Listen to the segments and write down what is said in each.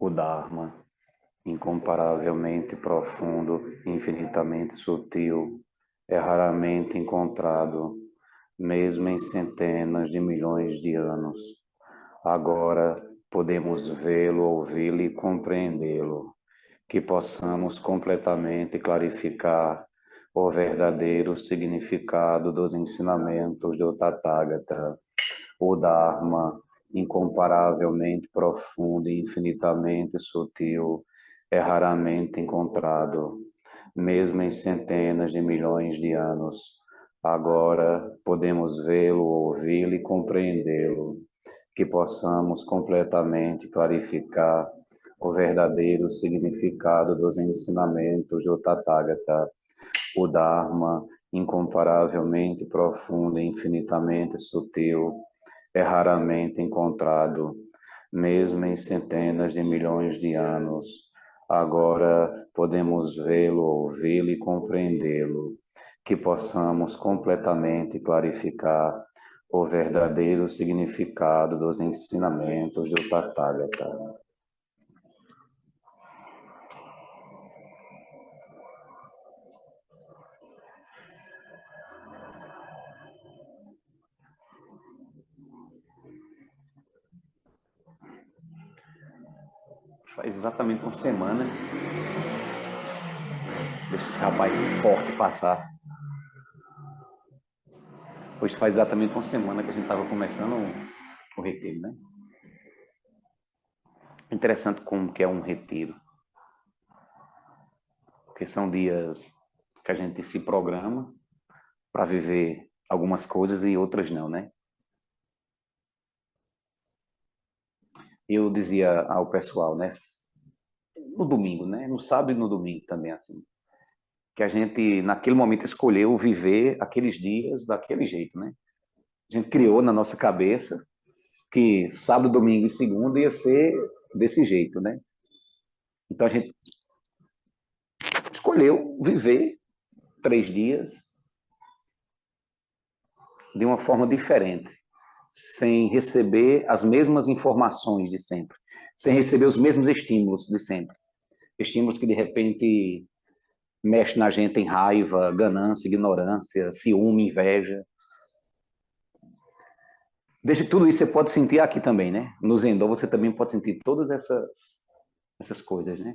O Dharma, incomparavelmente profundo, infinitamente sutil, é raramente encontrado, mesmo em centenas de milhões de anos. Agora podemos vê-lo, ouvi-lo e compreendê-lo, que possamos completamente clarificar o verdadeiro significado dos ensinamentos do Tathagata. O Dharma, incomparavelmente profundo e infinitamente sutil, é raramente encontrado, mesmo em centenas de milhões de anos. Agora podemos vê-lo, ouvi-lo e compreendê-lo, que possamos completamente clarificar o verdadeiro significado dos ensinamentos do Tathagata. O Dharma, incomparavelmente profundo e infinitamente sutil, é raramente encontrado, mesmo em centenas de milhões de anos. Agora podemos vê-lo, ouvi-lo e compreendê-lo, que possamos completamente clarificar o verdadeiro significado dos ensinamentos do Tathagata. Faz exatamente uma semana, deixa esse rapaz forte passar. Hoje faz exatamente uma semana que a gente estava começando o retiro, né? Interessante como que é um retiro, porque são dias que a gente se programa para viver algumas coisas e outras não, né? Eu dizia ao pessoal, né, no domingo, né, no sábado e no domingo também assim, que a gente naquele momento escolheu viver aqueles dias daquele jeito, né? A gente criou na nossa cabeça que sábado, domingo e segunda ia ser desse jeito, né? Então a gente escolheu viver 3 dias de uma forma diferente, sem receber as mesmas informações de sempre, sem receber os mesmos estímulos de sempre. Estímulos que de repente mexem na gente em raiva, ganância, ignorância, ciúme, inveja. Desde tudo isso você pode sentir aqui também, né? No Zendô você também pode sentir todas essas coisas, né?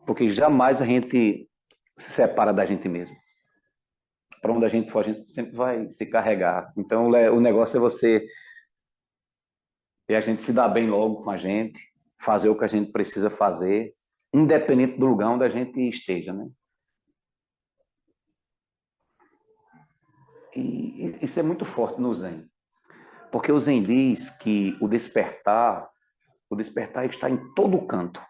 Porque jamais a gente se separa da gente mesmo. Para onde a gente for, a gente sempre vai se carregar. Então o negócio é você e a gente se dar bem logo com a gente, fazer o que a gente precisa fazer, independente do lugar onde a gente esteja, né? E isso é muito forte no Zen, porque o Zen diz que o despertar está em todo canto.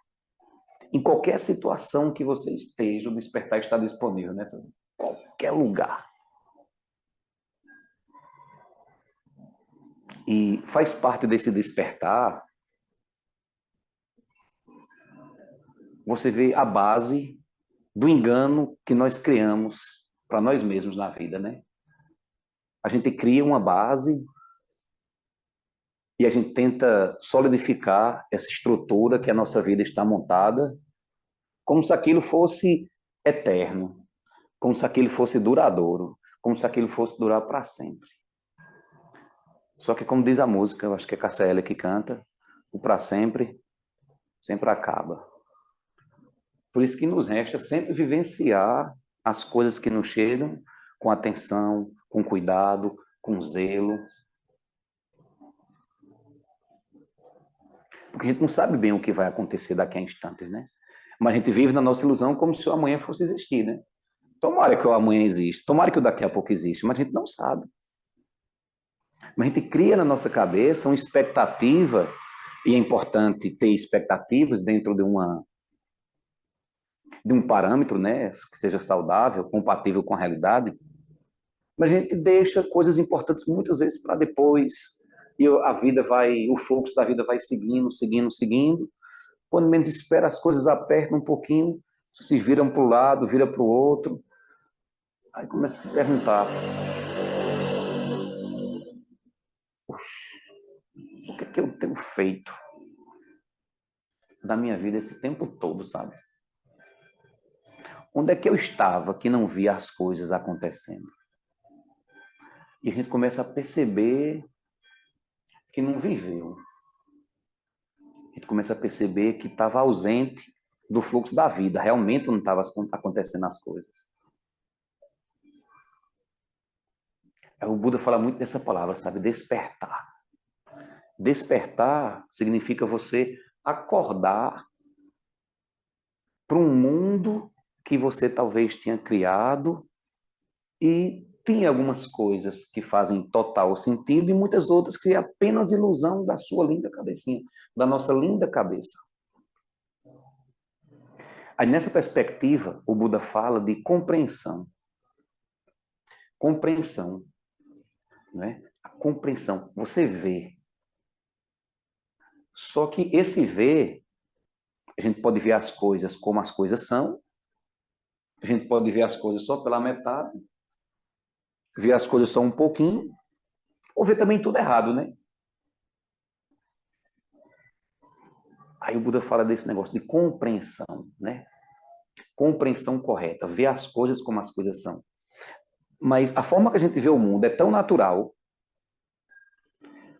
Em qualquer situação que você esteja, o despertar está disponível nessa qualquer lugar. E faz parte desse despertar você vê a base do engano que nós criamos para nós mesmos na vida, né? A gente cria uma base e a gente tenta solidificar essa estrutura que a nossa vida está montada, como se aquilo fosse eterno, como se aquilo fosse duradouro, como se aquilo fosse durar para sempre. Só que, como diz a música, eu acho que é Cassia que canta, o para sempre sempre acaba. Por isso que nos resta sempre vivenciar as coisas que nos chegam com atenção, com cuidado, com zelo, porque a gente não sabe bem o que vai acontecer daqui a instantes, né? Mas a gente vive na nossa ilusão como se o amanhã fosse existir, né? Tomara que o amanhã exista, tomara que o daqui a pouco exista, mas a gente não sabe. Mas a gente cria na nossa cabeça uma expectativa, e é importante ter expectativas dentro de um parâmetro, né, que seja saudável, compatível com a realidade, mas a gente deixa coisas importantes muitas vezes para depois, e a vida vai, o fluxo da vida vai seguindo, seguindo, seguindo. Quando menos espera, as coisas apertam um pouquinho, se viram para o lado, vira para o outro. Aí começa a se perguntar: o que é que eu tenho feito? da minha vida esse tempo todo, sabe? Onde é que eu estava que não via as coisas acontecendo? E a gente começa a perceber que não viveu. A gente começa a perceber que estava ausente do fluxo da vida. Realmente não estava acontecendo as coisas. O Buda fala muito dessa palavra, sabe? Despertar. Despertar significa você acordar para um mundo que você talvez tinha criado e tem algumas coisas que fazem total sentido e muitas outras que é apenas ilusão da sua linda cabecinha, da nossa linda cabeça. Aí nessa perspectiva, o Buda fala de compreensão. Compreensão, né? A compreensão, você vê. Só que esse ver, a gente pode ver as coisas como as coisas são, a gente pode ver as coisas só pela metade, ver as coisas só um pouquinho, ou ver também tudo errado, né? Aí o Buda fala desse negócio de compreensão, né? Compreensão correta, ver as coisas como as coisas são. Mas a forma que a gente vê o mundo é tão natural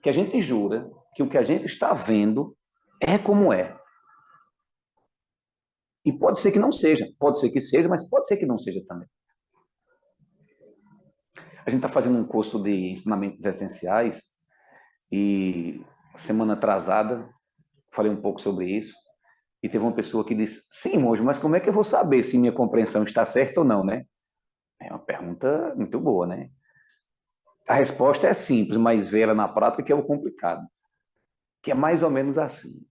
que a gente jura que o que a gente está vendo é como é. E pode ser que não seja, pode ser que seja, mas pode ser que não seja também. A gente está fazendo um curso de ensinamentos essenciais e semana atrasada falei um pouco sobre isso e teve uma pessoa que disse: sim, monge, mas como é que eu vou saber se minha compreensão está certa ou não, né? É uma pergunta muito boa, né? A resposta é simples, mas ver ela na prática que é o complicado. Que é mais ou menos assim.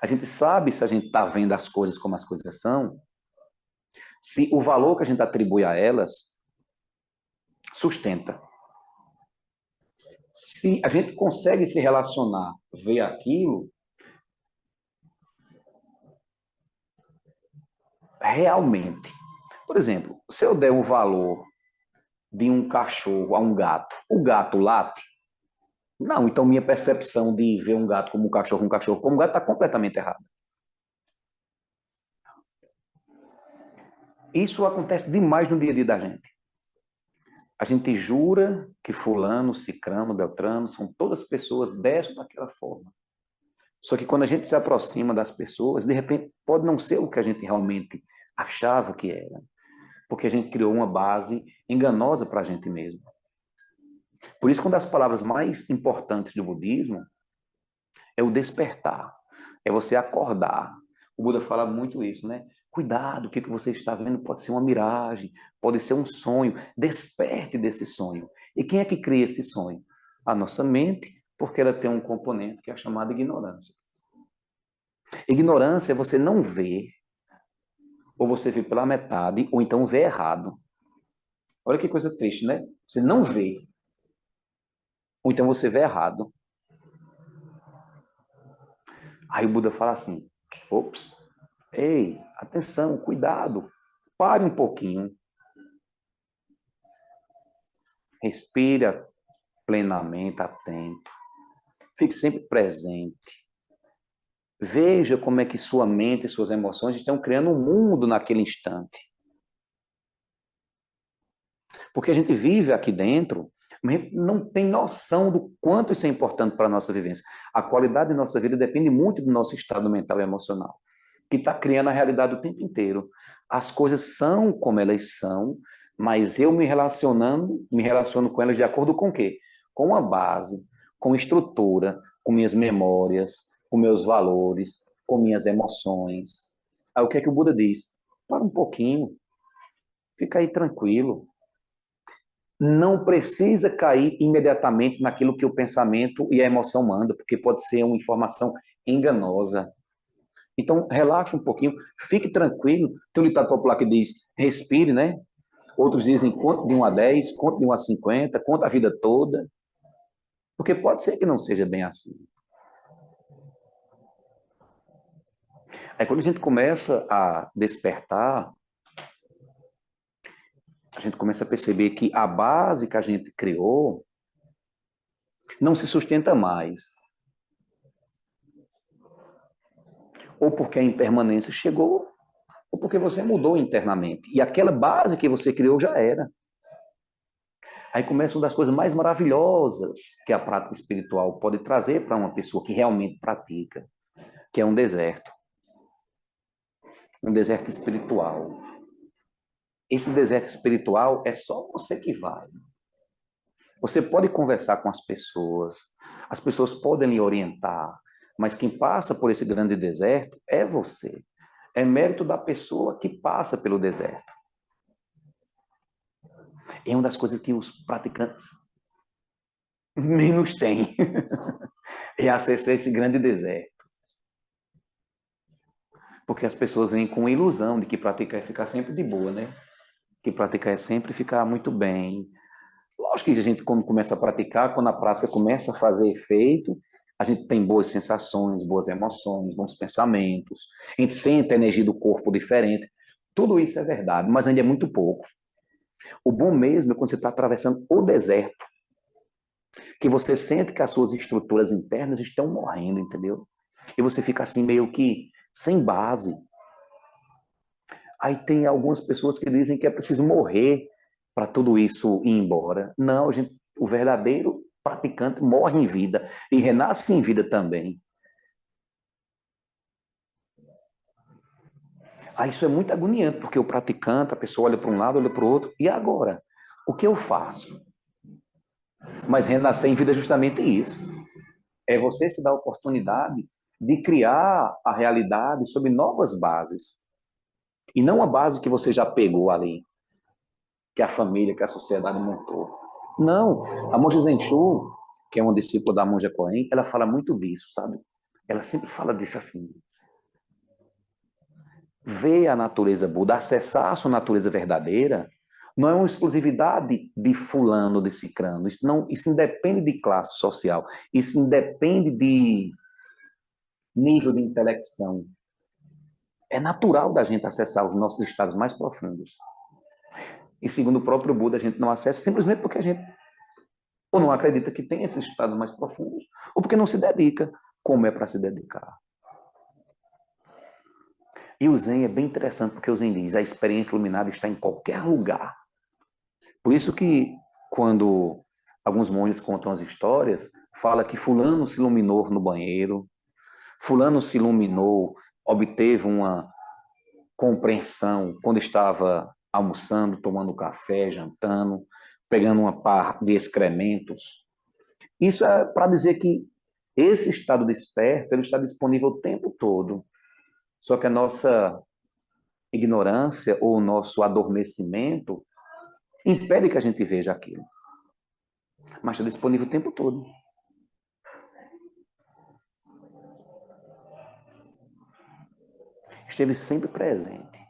A gente sabe se a gente está vendo as coisas como as coisas são, se o valor que a gente atribui a elas sustenta. Se a gente consegue se relacionar, ver aquilo, realmente. Por exemplo, se eu der um valor de um cachorro a um gato, o gato late? Não, então minha percepção de ver um cachorro como um gato está completamente errada. Isso acontece demais no dia a dia da gente. A gente jura que fulano, cicrano, beltrano são todas pessoas dessa daquela forma. Só que quando a gente se aproxima das pessoas, de repente pode não ser o que a gente realmente achava que era, porque a gente criou uma base enganosa para a gente mesmo. Por isso, uma das palavras mais importantes do budismo é o despertar, é você acordar. O Buda fala muito isso, né? Cuidado, o que você está vendo pode ser uma miragem, pode ser um sonho. Desperte desse sonho. E quem é que cria esse sonho? A nossa mente, porque ela tem um componente que é chamado ignorância. Ignorância é você não ver, ou você vê pela metade, ou então vê errado. Olha que coisa triste, né? Você não vê, ou então você vê errado. Aí o Buda fala assim: ops, ei, atenção, cuidado, pare um pouquinho, respira plenamente, atento, fique sempre presente. Veja como é que sua mente e suas emoções estão criando um mundo naquele instante. Porque a gente vive aqui dentro, mas não tem noção do quanto isso é importante para a nossa vivência. A qualidade da nossa vida depende muito do nosso estado mental e emocional, que está criando a realidade o tempo inteiro. As coisas são como elas são, mas eu me relaciono com elas de acordo com o quê? Com uma base, com estrutura, com minhas memórias, com meus valores, com minhas emoções. Aí o que é que o Buda diz? Para um pouquinho, fica aí tranquilo, não precisa cair imediatamente naquilo que o pensamento e a emoção mandam, porque pode ser uma informação enganosa. Então, relaxa um pouquinho, fique tranquilo. Tem um ditado popular que diz, respire, né? Outros dizem, conta de 1 a 10, conta de 1 a 50, conta a vida toda. Porque pode ser que não seja bem assim. Aí quando a gente começa a despertar, a gente começa a perceber que a base que a gente criou não se sustenta mais. ou porque a impermanência chegou, ou porque você mudou internamente. E aquela base que você criou já era. Aí começa uma das coisas mais maravilhosas que a prática espiritual pode trazer para uma pessoa que realmente pratica, que é um deserto. Um deserto espiritual. Esse deserto espiritual é só você que vai. Você pode conversar com as pessoas podem lhe orientar, mas quem passa por esse grande deserto é você. É mérito da pessoa que passa pelo deserto. É uma das coisas que os praticantes menos têm, é acessar esse grande deserto. Porque as pessoas vêm com a ilusão de que praticar é ficar sempre de boa, né? Que praticar é sempre ficar muito bem. Lógico que a gente, quando começa a praticar, quando a prática começa a fazer efeito, a gente tem boas sensações, boas emoções, bons pensamentos, a gente sente a energia do corpo diferente. Tudo isso é verdade, mas ainda é muito pouco. O bom mesmo é quando você está atravessando o deserto, que você sente que as suas estruturas internas estão morrendo, entendeu? E você fica assim meio que sem base. Aí tem algumas pessoas que dizem que é preciso morrer para tudo isso ir embora. Não, gente, o verdadeiro praticante morre em vida e renasce em vida também. Aí isso é muito agoniante, porque o praticante, a pessoa olha para um lado, olha para o outro, e agora? O que eu faço? Mas renascer em vida é justamente isso. É você se dar a oportunidade de criar a realidade sob novas bases. E não a base que você já pegou ali, que a família, que a sociedade montou. Não, a monja Zenshu, que é uma discípula da monja Coen, ela fala muito disso, sabe? Ela sempre fala disso assim. Ver a natureza Buda, acessar a sua natureza verdadeira, não é uma exclusividade de fulano, de cicrano. Isso independe de classe social. Isso independe de nível de intelecção. É natural da gente acessar os nossos estados mais profundos. E segundo o próprio Buda, a gente não acessa simplesmente porque a gente ou não acredita que tem esses estados mais profundos, ou porque não se dedica como é para se dedicar. E o Zen é bem interessante porque o Zen diz, a experiência iluminada está em qualquer lugar. Por isso que quando alguns monges contam as histórias, fala que fulano se iluminou no banheiro, fulano se iluminou, obteve uma compreensão quando estava almoçando, tomando café, jantando, pegando uma par de excrementos. Isso é para dizer que esse estado desperto ele está disponível o tempo todo. Só que a nossa ignorância ou o nosso adormecimento impede que a gente veja aquilo. Mas está disponível o tempo todo. Esteve sempre presente.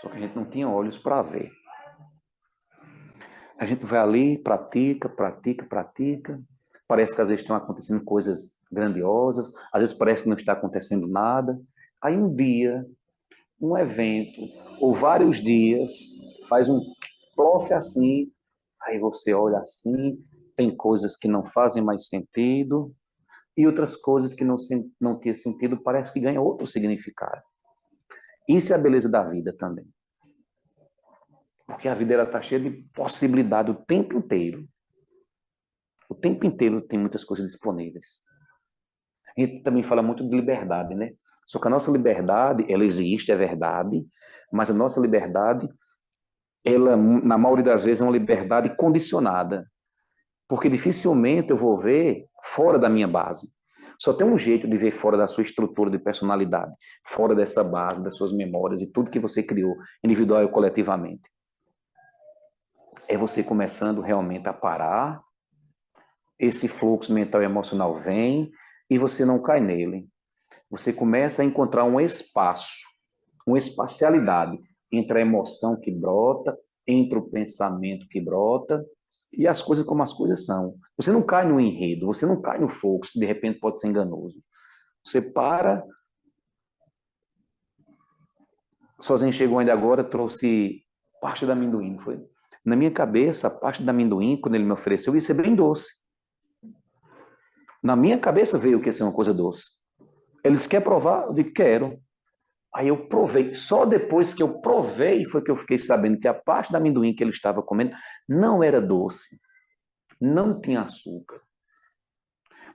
Só que a gente não tinha olhos para ver. A gente vai ali, pratica, pratica, pratica. Parece que às vezes estão acontecendo coisas grandiosas, às vezes parece que não está acontecendo nada. Aí um dia, um evento, ou vários dias, faz um plof assim, aí você olha assim, tem coisas que não fazem mais sentido, e outras coisas que não tinha sentido, parece que ganham outro significado. Isso é a beleza da vida também. Porque a vida está cheia de possibilidade o tempo inteiro. O tempo inteiro tem muitas coisas disponíveis. A gente também fala muito de liberdade, né? Só que a nossa liberdade, ela existe, é verdade, mas a nossa liberdade, ela, na maioria das vezes, é uma liberdade condicionada. Porque dificilmente eu vou ver fora da minha base. Só tem um jeito de ver fora da sua estrutura de personalidade, fora dessa base, das suas memórias e tudo que você criou, individual e coletivamente. É você começando realmente a parar, esse fluxo mental e emocional vem e você não cai nele. Você começa a encontrar um espaço, uma espacialidade entre a emoção que brota, entre o pensamento que brota e as coisas como as coisas são. Você não cai no enredo, você não cai no fluxo, que de repente pode ser enganoso. Você para. Sozinho chegou ainda agora, trouxe parte do amendoim, foi? Na minha cabeça, a parte do amendoim, quando ele me ofereceu, ia ser bem doce. Na minha cabeça veio que ia ser uma coisa doce. Eles querem provar? Eu digo, quero. Aí eu provei. Só depois que eu provei foi que eu fiquei sabendo que a parte da amendoim que ele estava comendo não era doce, não tinha açúcar.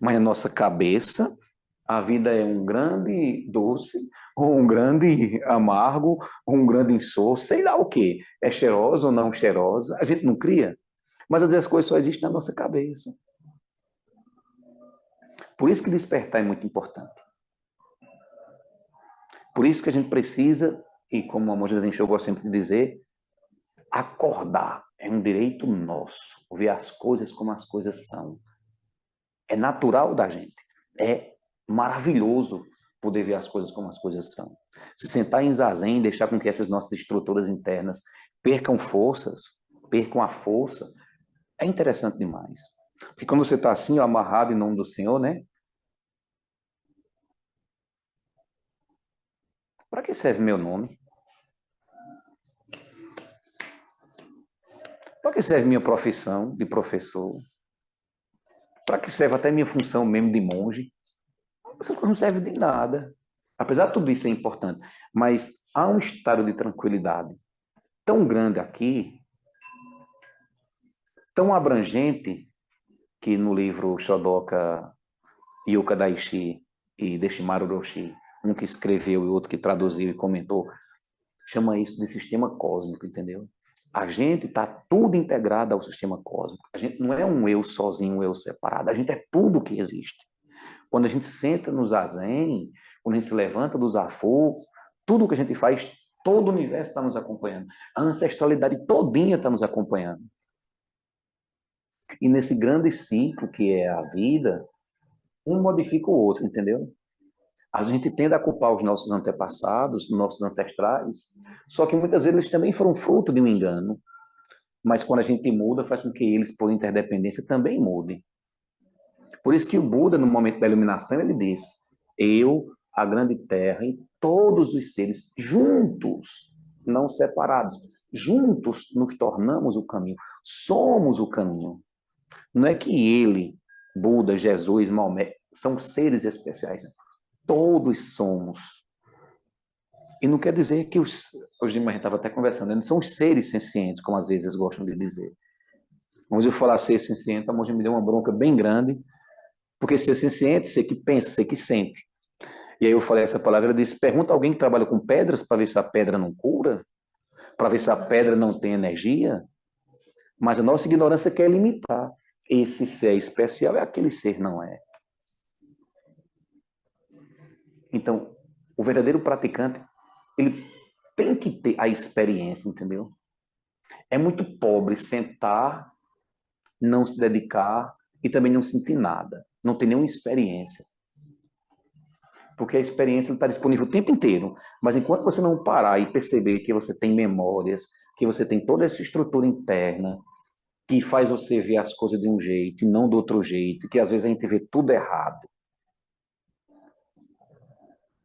Mas na nossa cabeça, a vida é um grande doce, ou um grande amargo, ou um grande insosso, sei lá o quê. É cheirosa ou não cheirosa, a gente não cria. Mas às vezes as coisas só existem na nossa cabeça. Por isso que despertar é muito importante. Por isso que a gente precisa, e como a Monja Zen gosta sempre de dizer, acordar. É um direito nosso. Ver as coisas como as coisas são. É natural da gente. É maravilhoso poder ver as coisas como as coisas são. Se sentar em zazen e deixar com que essas nossas estruturas internas percam forças, percam a força, é interessante demais. Porque quando você está assim, ó, amarrado em nome do Senhor, né? Para que serve meu nome? Para que serve minha profissão de professor? Para que serve até minha função mesmo de monge? Essas coisas não servem de nada. Apesar de tudo isso ser importante. Mas há um estado de tranquilidade tão grande aqui, tão abrangente, que no livro Shodoka Yuka Daishi e Deshimaru Roshi, um que escreveu e outro que traduziu e comentou, chama isso de sistema cósmico, entendeu? A gente está tudo integrado ao sistema cósmico. A gente não é um eu sozinho, um eu separado. A gente é tudo que existe. Quando a gente senta no zazen, quando a gente se levanta do zafu, tudo que a gente faz, todo o universo está nos acompanhando. A ancestralidade todinha está nos acompanhando. E nesse grande ciclo que é a vida, um modifica o outro, entendeu? A gente tende a culpar os nossos antepassados, nossos ancestrais, só que muitas vezes eles também foram fruto de um engano. Mas quando a gente muda, faz com que eles, por interdependência, também mudem. Por isso que o Buda, no momento da iluminação, ele diz: eu, a grande terra e todos os seres juntos, não separados, juntos nos tornamos o caminho, somos o caminho. Não é que ele, Buda, Jesus, Maomé, são seres especiais. Todos somos. E não quer dizer que os. Hoje a gente estava até conversando, eles são os seres sencientes, como às vezes eles gostam de dizer. Vamos eu falar ser senciente, a moça me deu uma bronca bem grande, porque ser senciente, ser que pensa, ser que sente. E aí eu falei essa palavra, eu disse, pergunta a alguém que trabalha com pedras para ver se a pedra não cura, para ver se a pedra não tem energia, mas a nossa ignorância quer limitar. Esse ser especial é aquele ser não é. Então, o verdadeiro praticante, ele tem que ter a experiência, entendeu? É muito pobre sentar, não se dedicar e também não sentir nada, não ter nenhuma experiência. Porque a experiência está disponível o tempo inteiro. Mas enquanto você não parar e perceber que você tem memórias, que você tem toda essa estrutura interna, que faz você ver as coisas de um jeito e não do outro jeito, que às vezes a gente vê tudo errado.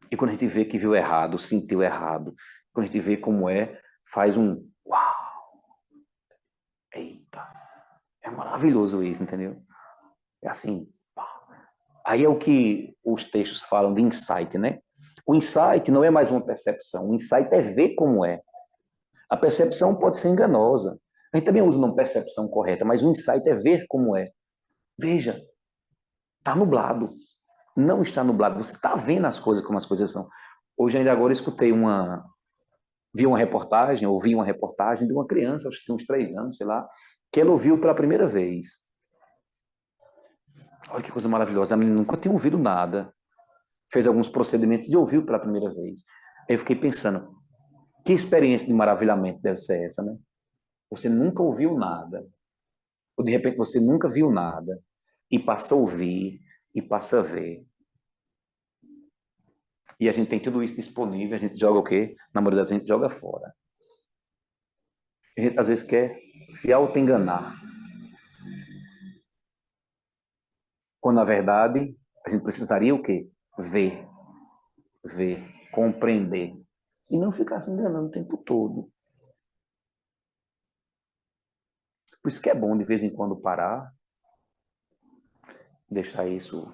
E quando a gente vê que viu errado, sentiu errado, quando a gente vê como é, faz um uau, eita, é maravilhoso isso, entendeu? É assim, pá. Aí é o que os textos falam de insight, né? O insight não é mais uma percepção, o insight é ver como é. A percepção pode ser enganosa. A gente também usa uma percepção correta, mas o insight é ver como é. Veja, está nublado. Não está nublado. Você está vendo as coisas como as coisas são. Hoje, ainda agora, escutei uma. Vi uma reportagem, ouvi uma reportagem de uma criança, acho que tinha uns 3 anos, sei lá, que ela ouviu pela primeira vez. Olha que coisa maravilhosa. A menina nunca tinha ouvido nada. Fez alguns procedimentos e ouviu pela primeira vez. Aí eu fiquei pensando, que experiência de maravilhamento deve ser essa, né? Você nunca ouviu nada. Ou de repente você nunca viu nada e passa a ouvir e passa a ver. E a gente tem tudo isso disponível, a gente joga o quê? Na maioria das vezes a gente joga fora. A gente às vezes quer se auto-enganar, quando na verdade a gente precisaria o quê? Ver, ver, compreender. E não ficar se enganando o tempo todo. Por isso que é bom de vez em quando parar, deixar isso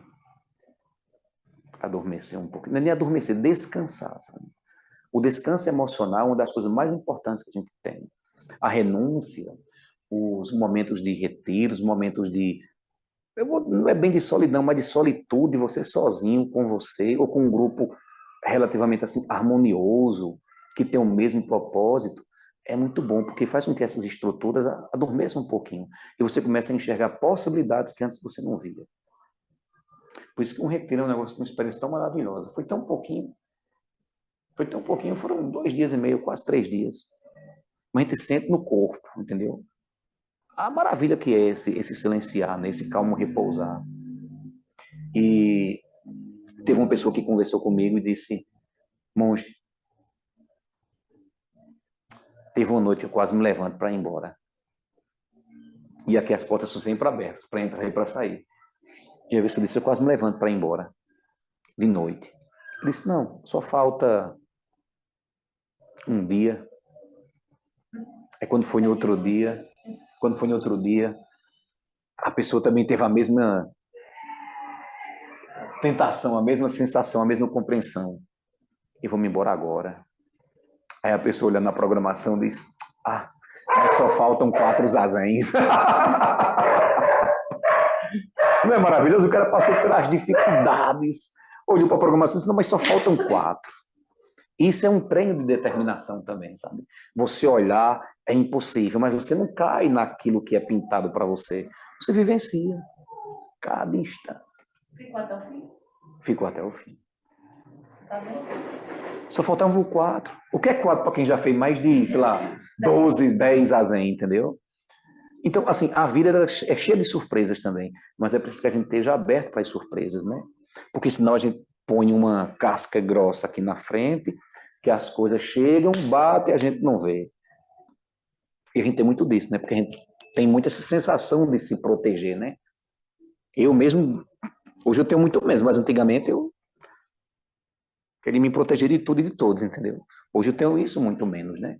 adormecer um pouco. Não é nem adormecer, descansar, sabe? O descanso emocional é uma das coisas mais importantes que a gente tem. A renúncia, os momentos de retiro, os momentos de não é bem de solidão, mas de solitude, você sozinho com você, ou com um grupo relativamente assim harmonioso, que tem o mesmo propósito, é muito bom, porque faz com que essas estruturas adormeçam um pouquinho. E você começa a enxergar possibilidades que antes você não via. Por isso que um retiro é um negócio, uma experiência tão maravilhosa. Foi tão pouquinho, foram 2 dias e meio, quase 3 dias. Mas a gente sente no corpo, entendeu? A maravilha que é esse silenciar, né? Esse calmo repousar. E teve uma pessoa que conversou comigo e disse: monge, teve uma noite que eu quase me levanto para ir embora. E aqui as portas são sempre abertas para entrar e para sair. E a pessoa disse: eu quase me levanto para ir embora de noite. Eu disse: não, só falta um dia. É quando foi no outro dia, a pessoa também teve a mesma tentação, a mesma sensação, a mesma compreensão. E vou me embora agora. Aí a pessoa olhando na programação diz: ah, só faltam 4 zazéns. Não é maravilhoso? O cara passou pelas dificuldades, olhou para a programação e disse: não, mas só faltam 4. Isso é um treino de determinação também, sabe? Você olhar é impossível, mas você não cai naquilo que é pintado para você. Você vivencia cada instante. Ficou até o fim? Ficou até o fim. Tá vendo? Só faltavam 4. O que é 4 para quem já fez mais de, sei lá, 12, 10 zazen, entendeu? Então, assim, a vida é cheia de surpresas também, mas é preciso que a gente esteja aberto para as surpresas, né? Porque senão a gente põe uma casca grossa aqui na frente, que as coisas chegam, batem e a gente não vê. E a gente tem muito disso, né? Porque a gente tem muito essa sensação de se proteger, né? Eu mesmo, hoje eu tenho muito menos, mas antigamente eu queria me proteger de tudo e de todos, entendeu? Hoje eu tenho isso muito menos, né?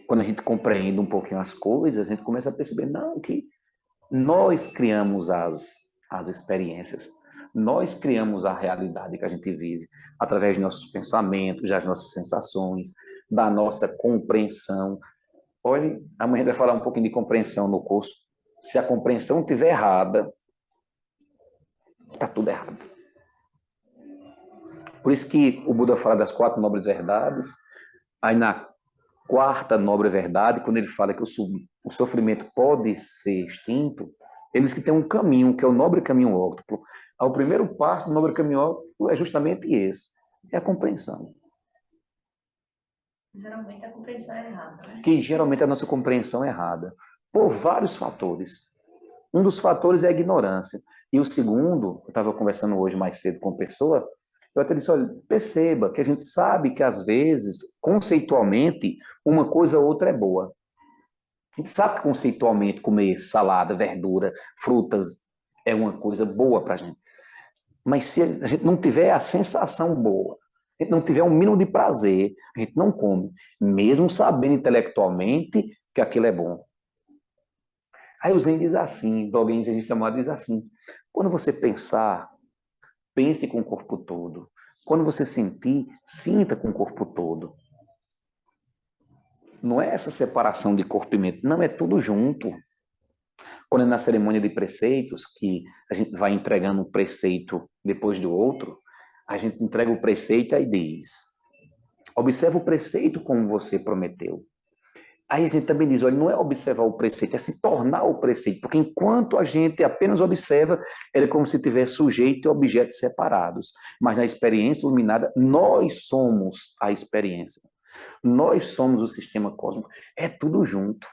Quando a gente compreende um pouquinho as coisas, a gente começa a perceber, não, que nós criamos as experiências, nós criamos a realidade que a gente vive através de nossos pensamentos, das nossas sensações, da nossa compreensão. Olha, amanhã a gente vai falar um pouquinho de compreensão no curso. Se a compreensão estiver errada, está tudo errado. Por isso que o Buda fala das 4 nobres verdades, aí na 4ª nobre verdade, quando ele fala que o sofrimento pode ser extinto, ele diz que tem um caminho, que é o nobre caminho óptimo. O primeiro passo do nobre caminho óptimo é justamente esse, é a compreensão. Geralmente a compreensão é errada, né? Que geralmente a nossa compreensão é errada, por vários fatores. Um dos fatores é a ignorância. E o segundo, eu estava conversando hoje mais cedo com uma pessoa, eu até disse: olha, perceba que a gente sabe que às vezes, conceitualmente, uma coisa ou outra é boa. A gente sabe que conceitualmente comer salada, verdura, frutas é uma coisa boa para a gente. Mas se a gente não tiver a sensação boa, a gente não tiver um mínimo de prazer, a gente não come, mesmo sabendo intelectualmente que aquilo é bom. Aí o Zen diz assim, Dogen Zen Samada diz assim: quando você pensar, pense com o corpo todo. Quando você sentir, sinta com o corpo todo. Não é essa separação de corpo e mente, não, é tudo junto. Quando é na cerimônia de preceitos, que a gente vai entregando um preceito depois do outro, a gente entrega o preceito e aí diz: observa o preceito como você prometeu. Aí a gente também diz: olha, não é observar o preceito, é se tornar o preceito, porque enquanto a gente apenas observa, ele é como se tivesse sujeito e objetos separados. Mas na experiência iluminada, nós somos a experiência. Nós somos o sistema cósmico. É tudo junto.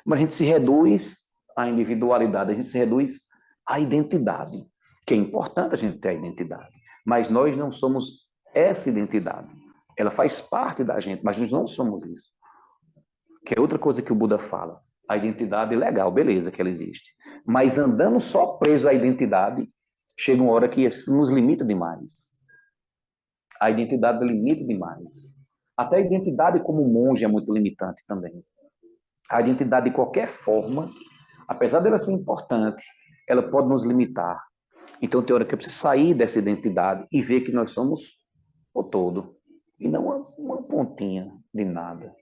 Mas a gente se reduz à individualidade, a gente se reduz à identidade, que é importante a gente ter a identidade. Mas nós não somos essa identidade. Ela faz parte da gente, mas nós não somos isso. Que é outra coisa que o Buda fala. A identidade é legal, beleza que ela existe. Mas andando só preso à identidade, chega uma hora que isso nos limita demais. A identidade limita demais. Até a identidade como monge é muito limitante também. A identidade, de qualquer forma, apesar dela ser importante, ela pode nos limitar. Então, tem hora que eu preciso sair dessa identidade e ver que nós somos o todo. e não uma pontinha de nada.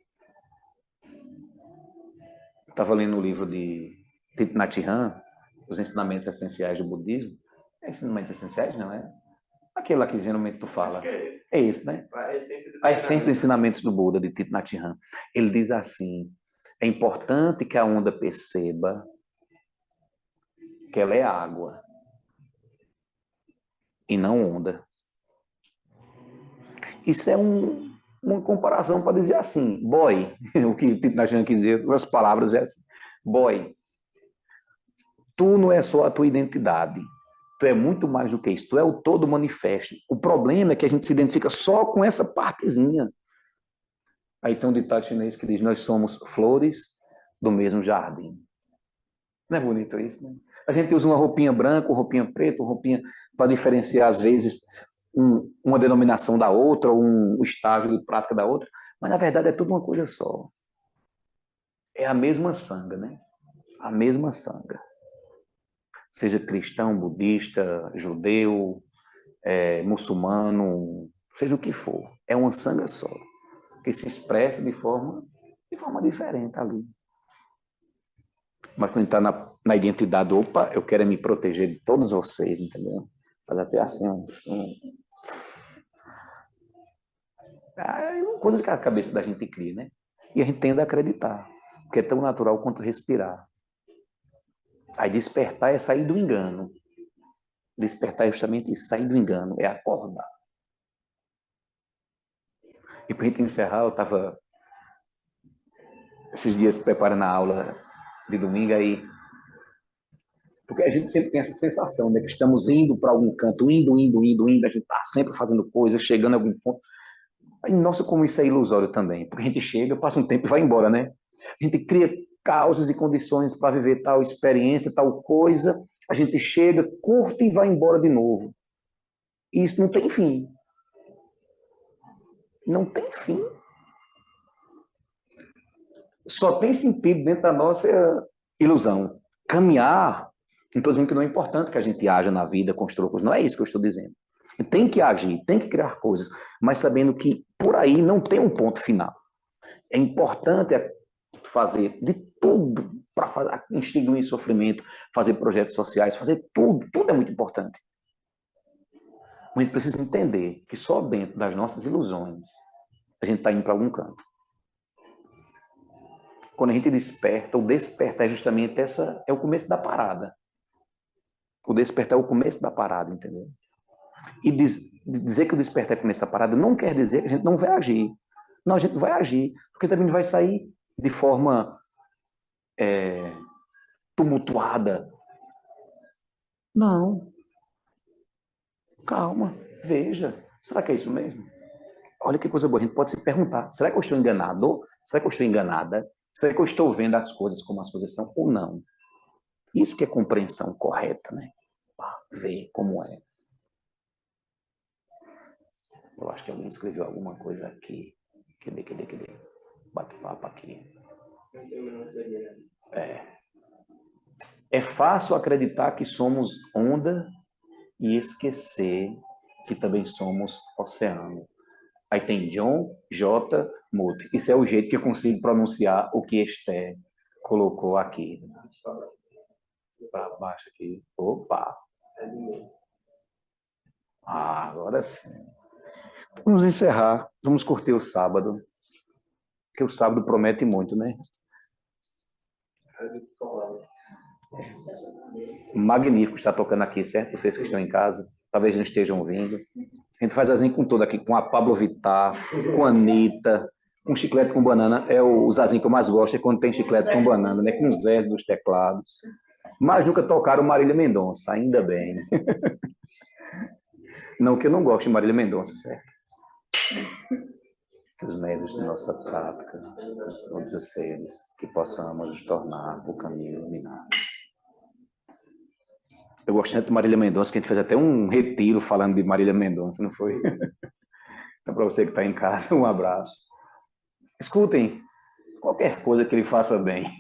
Estava lendo o livro de Thich Nhat Hanh, Os Ensinamentos Essenciais do Budismo. É ensinamentos essenciais, não é? Aquele lá que geralmente tu fala. É esse, né? A essência dos ensinamentos do Buda, de Thich Nhat Hanh. Ele diz assim, é importante que a onda perceba que ela é água e não onda. Isso é uma comparação para dizer assim, boy, o que Thich Nhat Hanh quis dizer, as palavras é assim, boy, tu não é só a tua identidade, tu é muito mais do que isso, tu é o todo manifesto. O problema é que a gente se identifica só com essa partezinha. Aí tem um ditado chinês que diz, nós somos flores do mesmo jardim. Não é bonito isso, né? A gente usa uma roupinha branca, uma roupinha preta, uma roupinha para diferenciar, às vezes, uma denominação da outra, um estágio de prática da outra, mas na verdade é tudo uma coisa só. É a mesma sanga, né? A mesma sanga. Seja cristão, budista, judeu, muçulmano, seja o que for. É uma sanga só, que se expressa de forma diferente ali. Mas quando está na identidade, opa, eu quero me proteger de todos vocês, entendeu? Faz até assim, coisas que a cabeça da gente cria, né? E a gente tende a acreditar, que é tão natural quanto respirar. Aí despertar é sair do engano. Despertar é justamente isso, sair do engano, é acordar. E para a gente encerrar, eu estava esses dias preparando a aula de domingo aí, porque a gente sempre tem essa sensação, né, que estamos indo para algum canto, indo, a gente está sempre fazendo coisas, chegando a algum ponto. Aí, nossa, como isso é ilusório também, porque a gente chega, passa um tempo e vai embora, né? A gente cria causas e condições para viver tal experiência, tal coisa, a gente chega, curte e vai embora de novo. E isso não tem fim. Não tem fim. Só tem sentido dentro da nossa ilusão. Caminhar, não estou dizendo que não é importante que a gente haja na vida, construa coisas, não é isso que eu estou dizendo. Tem que agir, tem que criar coisas, mas sabendo que por aí não tem um ponto final. É importante fazer de tudo para extinguir sofrimento, fazer projetos sociais, fazer tudo, tudo é muito importante. Mas a gente precisa entender que só dentro das nossas ilusões a gente está indo para algum canto. Quando a gente desperta, o despertar é justamente é o começo da parada. O despertar é o começo da parada, entendeu? E dizer que o despertar é o começo da parada não quer dizer que a gente não vai agir. Não, a gente vai agir, porque também não vai sair de forma tumultuada. Não. Calma, veja. Será que é isso mesmo? Olha que coisa boa, a gente pode se perguntar, será que eu estou enganado? Será que eu estou enganada? Será que eu estou vendo as coisas como as coisas são ou não? Isso que é compreensão correta, né? Para ver como é. Eu acho que alguém escreveu alguma coisa aqui. Cadê? Bate papo aqui. É fácil acreditar que somos onda e esquecer que também somos oceano. Aí tem John J. Muth. Isso é o jeito que eu consigo pronunciar o que Esther colocou aqui. Para baixo aqui. Opa! Agora sim. Vamos encerrar. Vamos curtir o sábado. Porque o sábado promete muito, né? Magnífico estar tocando aqui, certo? Vocês que estão em casa, talvez não estejam ouvindo. A gente faz assim com tudo aqui, com a Pablo Vittar, com a Anitta, com chiclete com banana. É o zazinho que eu mais gosto, é quando tem chiclete com banana, né? Com o Zé dos teclados. Mas nunca tocaram Marília Mendonça, ainda bem. Não que eu não goste de Marília Mendonça, certo? Que os meios de nossa prática, todos os seres, que possamos nos tornar o caminho iluminado. Eu gosto tanto de Marília Mendonça, que a gente fez até um retiro falando de Marília Mendonça, não foi? Então, para você que está em casa, um abraço. Escutem qualquer coisa que lhe faça bem.